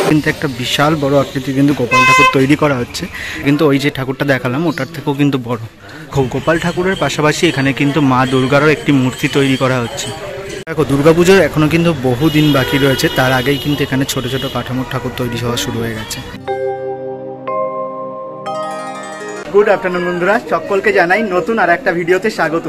কিন্তু একটা বিশাল বড় আকৃতির কিন্তু গোপাল ঠাকুর তৈরি করা হচ্ছে, কিন্তু ওই যে ঠাকুরটা দেখালাম ওটার থেকেও কিন্তু বড়। গোপাল ঠাকুরের পাশাপাশি এখানে কিন্তু মা দুর্গারও একটি মূর্তি তৈরি করা হচ্ছে। দেখো দুর্গাপুজোর এখনো কিন্তু বহু দিন বাকি রয়েছে, তার আগেই কিন্তু এখানে ছোট ছোট কাঠামোর ঠাকুর তৈরি হওয়া শুরু হয়ে গেছে। গুড আফটারনুন বন্ধুরা, সকলকে জানাই নতুন আর একটা ভিডিওতে স্বাগত।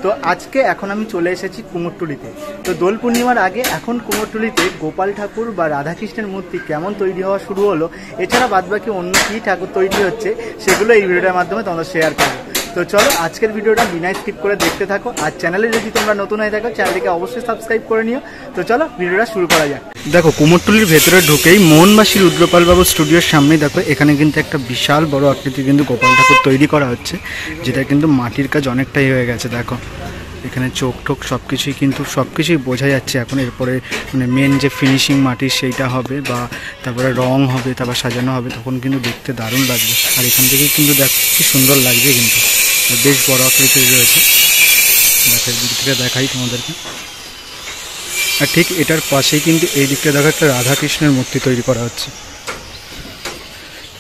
তো আজকে এখন আমি চলে এসেছি কুমোরটুলিতে। তো দোল পূর্ণিমার আগে এখন কুমোরটুলিতে গোপাল ঠাকুর বা রাধাকৃষ্ণের মূর্তি কেমন তৈরি হওয়া শুরু হলো, এছাড়া বাদবাকি অন্য কী ঠাকুর তৈরি হচ্ছে সেগুলো এই ভিডিওটার মাধ্যমে তোমরা শেয়ার করো। তো চলো আজকের ভিডিওটা বিনা স্কিপ করে দেখতে থাকো। আর চ্যানেলে যদি তোমরা নতুন হয়ে থাকো চ্যানেলটিকে অবশ্যই সাবস্ক্রাইব করে নিও। তো চলো ভিডিওটা শুরু করা যাক। দেখো কুমোরটুলির ভেতরে ঢুকেই মোহনবাসী রুদ্রপাল বাবুর স্টুডিওর সামনেই দেখো এখানে কিন্তু একটা বিশাল বড় আকৃতির কিন্তু গোপাল ঠাকুর তৈরি করা হচ্ছে, যেটা কিন্তু মাটির কাজ অনেকটাই হয়ে গেছে। দেখো এখানে চোখ টোক সব কিছুই বোঝা যাচ্ছে এখন। এরপরে মানে মেন যে ফিনিশিং মাটির সেইটা হবে, বা তারপরে রং হবে, তারপর সাজানো হবে, তখন কিন্তু দেখতে দারুণ লাগবে। আর এখান থেকেই কিন্তু দেখ কি সুন্দর লাগবে, কিন্তু বেশ বড় আকৃতির রয়েছে। দেখের দিক থেকে দেখাই তোমাদেরকে। আর ঠিক এটার পাশেই কিন্তু এই দিকটা দেখো একটা রাধাকৃষ্ণের মূর্তি তৈরি করা হচ্ছে।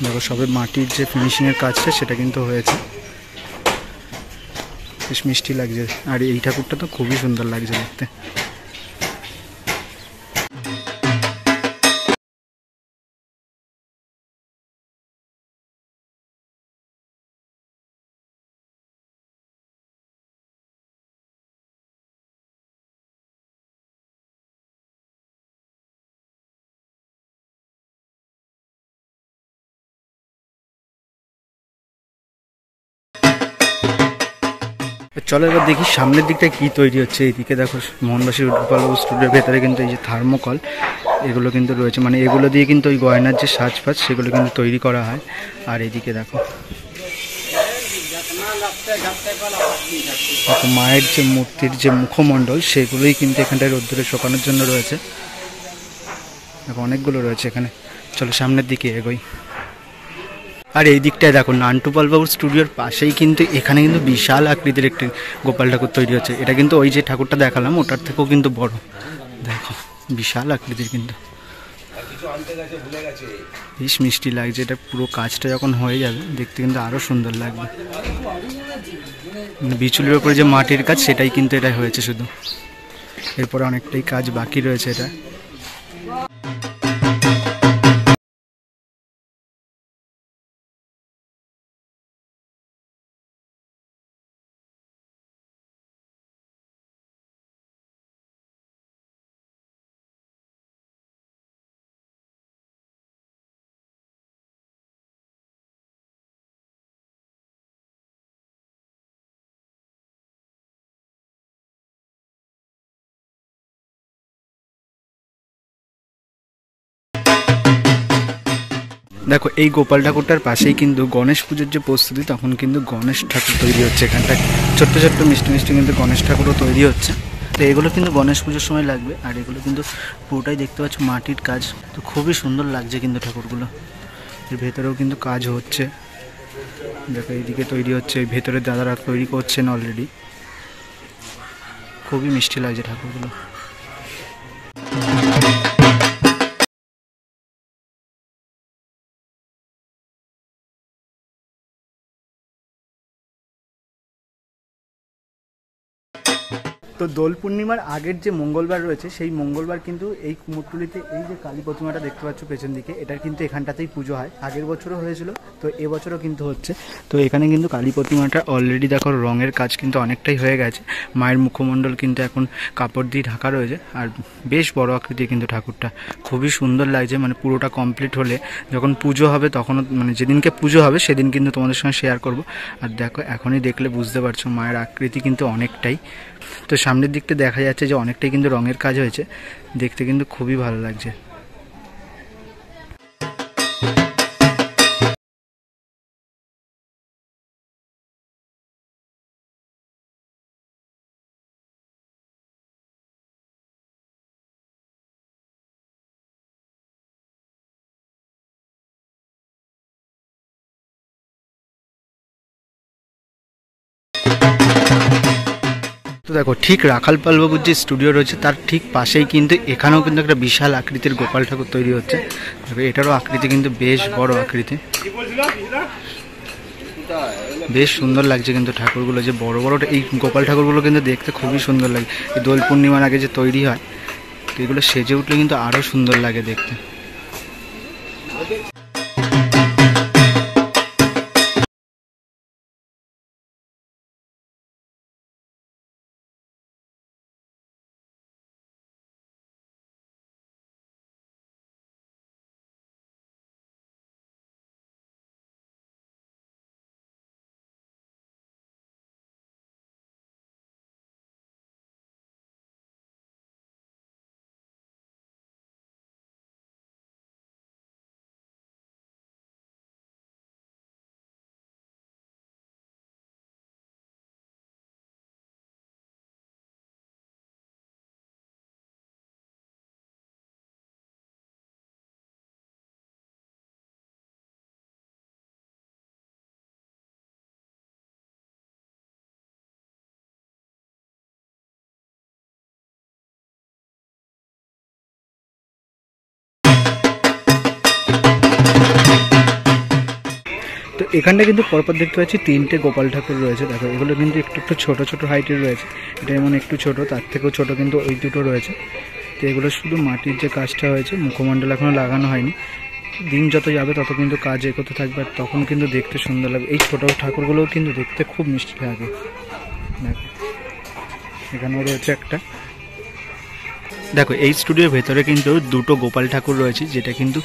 দেখো সবে মাটির যে ফিনিশিংয়ের কাজটা সেটা কিন্তু হয়েছে, বেশ মিষ্টি লাগছে। আর এই ঠাকুরটা তো খুবই সুন্দর লাগছে দেখতে। চলো এবার দেখি সামনের দিকটা কি তৈরি হচ্ছে। এইদিকে দেখো মোহনবাসী রুদ্রপাল বাবু স্টুডিওর ভেতরে কিন্তু এই যে থার্মোকল এগুলো কিন্তু রয়েছে, মানে এগুলো দিয়ে কিন্তু ওই গয়নার যে সাজফাজ সেগুলো কিন্তু তৈরি করা হয়। আর এইদিকে দেখো মায়ের যে মূর্তির যে মুখমণ্ডল সেগুলোই কিন্তু এখানটায় রোদ্দুরে শোকানোর জন্য রয়েছে। দেখো অনেকগুলো রয়েছে এখানে। চলো সামনের দিকে এগোই। আর এই দিকটায় দেখো নান্টুপাল বাবুর স্টুডিওর পাশেই কিন্তু এখানে কিন্তু বিশাল আকৃতির একটি গোপাল ঠাকুর তৈরি হচ্ছে। এটা কিন্তু ওই যে ঠাকুরটা দেখালাম ওটার থেকেও কিন্তু বড়। দেখো বিশাল আকৃতির, কিন্তু বেশ মিষ্টি লাগছে। এটা পুরো কাজটা যখন হয়ে যাবে দেখতে কিন্তু আরও সুন্দর লাগবে। বিচুলির ওপরে যে মাটির কাজ সেটাই কিন্তু এটা হয়েছে শুধু, এরপরে অনেকটাই কাজ বাকি রয়েছে এটা। দেখো এই গোপাল ঠাকুরটার পাশেই কিন্তু গণেশ পুজোর যে প্রস্তুতি, তখন কিন্তু গণেশ ঠাকুর তৈরি হচ্ছে এখানটায়। ছোট্ট ছোট্ট মিষ্টি মিষ্টি কিন্তু গণেশ ঠাকুরও তৈরি হচ্ছে। তো এগুলো কিন্তু গণেশ পুজোর সময় লাগবে। আর এগুলো কিন্তু পুরোটাই দেখতে পাচ্ছ মাটির কাজ, তো খুবই সুন্দর লাগছে কিন্তু ঠাকুরগুলো। এর ভেতরেও কিন্তু কাজ হচ্ছে। দেখো এইদিকে তৈরি হচ্ছে, ভেতরে দাদারা তৈরি করছেন অলরেডি। খুবই মিষ্টি লাগছে ঠাকুরগুলো। তো দোল পূর্ণিমার আগের যে মঙ্গলবার রয়েছে সেই মঙ্গলবার কিন্তু এই কুমোরটুলিতে এই যে কালী প্রতিমাটা দেখতে পাচ্ছ পেছন দিকে, এটার কিন্তু এখানটাতেই পুজো হয়। আগের বছরও হয়েছিল, তো এবছরও কিন্তু হচ্ছে। তো এখানে কিন্তু কালী প্রতিমাটা অলরেডি দেখো রঙের কাজ কিন্তু অনেকটাই হয়ে গেছে। মায়ের মুখমণ্ডল কিন্তু এখন কাপড় দিয়ে ঢাকা রয়েছে। আর বেশ বড় আকৃতির কিন্তু ঠাকুরটা খুবই সুন্দর লাগছে। মানে পুরোটা কমপ্লিট হলে যখন পুজো হবে তখন, মানে যেদিনকে পুজো হবে সেদিন কিন্তু তোমাদের সঙ্গে শেয়ার করব। আর দেখো এখনই দেখলে বুঝতে পারছো মায়ের আকৃতি কিন্তু অনেকটাই। তো সামনের দিকটা দেখা যাচ্ছে যে অনেকটাই কিন্তু রঙের কাজ হয়েছে, দেখতে কিন্তু খুবই ভালো লাগছে। তো তো দেখো ঠিক রাখালপালবাবুর যে স্টুডিও রয়েছে তার ঠিক পাশেই কিন্তু এখানেও কিন্তু একটা বিশাল আকৃতির গোপাল ঠাকুর তৈরি হচ্ছে। এটারও আকৃতি কিন্তু বেশ বড় আকৃতি, বেশ সুন্দর লাগছে কিন্তু ঠাকুরগুলো যে বড় বড়। এই গোপাল ঠাকুরগুলো কিন্তু দেখতে খুবই সুন্দর লাগে। এই দোল পূর্ণিমার আগে যে তৈরি হয় তো এগুলো সেজে উঠলে কিন্তু আরও সুন্দর লাগে দেখতে। তো এখানটা কিন্তু পরপর দেখতে পাচ্ছি তিনটে গোপাল ঠাকুর রয়েছে। দেখো এগুলো কিন্তু একটু একটু ছোট ছোট হাইটের রয়েছে। এটা যেমন একটু ছোট, তার থেকেও ছোট কিন্তু ওই দুটো রয়েছে। তো এগুলো শুধু মাটির যে কাজটা হয়েছে, মুখমণ্ডল এখনও লাগানো হয়নি। দিন যত যাবে তত কিন্তু কাজ এগোতে থাকবে, আর তখন কিন্তু দেখতে সুন্দর লাগবে। এই ছোটো ঠাকুরগুলোও কিন্তু দেখতে খুব মিষ্টি লাগে। দেখো এখানেও রয়েছে একটা। দেখো এই স্টুডিওর ভেতরে কিন্তু দুটো গোপাল ঠাকুর রয়েছে, যেটা কিন্তু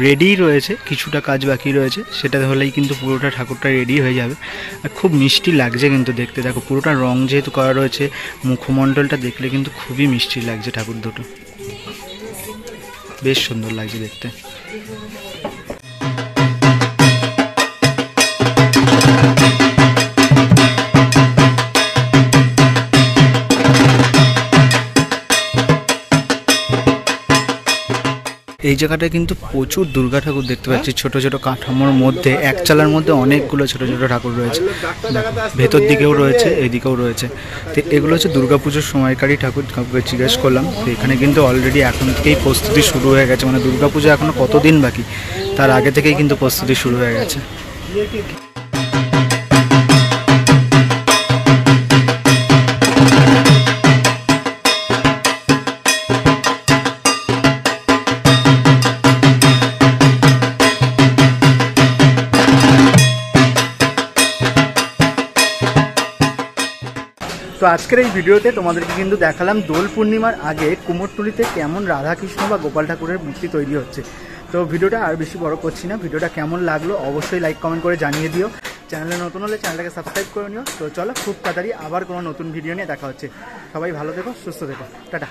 রেডি রয়েছে, কিছুটা কাজ বাকি রয়েছে। সেটা হলেই কিন্তু পুরোটা ঠাকুরটা রেডি হয়ে যাবে। আর খুব মিষ্টি লাগছে কিন্তু দেখতে। দেখো পুরোটা রং যেহেতু করা রয়েছে, মুখমণ্ডলটা দেখলে কিন্তু খুবই মিষ্টি লাগছে ঠাকুর দুটো, বেশ সুন্দর লাগছে দেখতে। এই জায়গাটায় কিন্তু প্রচুর দুর্গা ঠাকুর দেখতে পাচ্ছি, ছোট ছোট কাঠামোর মধ্যে, এক চালার মধ্যে অনেকগুলো ছোট ছোট ঠাকুর রয়েছে। ভেতর দিকেও রয়েছে, এদিকেও রয়েছে। তো এগুলো হচ্ছে দুর্গাপুজোর সময়কারী ঠাকুর। ঠাকুরকে জিজ্ঞেস করলাম, তো এখানে কিন্তু অলরেডি এখন থেকেই প্রস্তুতি শুরু হয়ে গেছে। মানে দুর্গাপুজো এখনো কতদিন বাকি, তার আগে থেকেই কিন্তু প্রস্তুতি শুরু হয়ে গেছে। তো আজকের এই ভিডিওতে তোমাদেরকে কিন্তু দেখালাম দোল পূর্ণিমার আগে কুমোরটুলিতে কেমন রাধাকৃষ্ণ বা গোপাল ঠাকুরের মূর্তি তৈরি হচ্ছে। তো ভিডিওটা আর বেশি বড় করছি না। ভিডিওটা কেমন লাগলো অবশ্যই লাইক কমেন্ট করে জানিয়ে দিও। চ্যানেলে নতুন হলে চ্যানেলটাকে সাবস্ক্রাইব করে নিও। তো চলো খুব তাড়াতাড়ি আবার কোনো নতুন ভিডিও নিয়ে দেখা হচ্ছে। সবাই ভালো থেকো, সুস্থ থেকো, টাটা।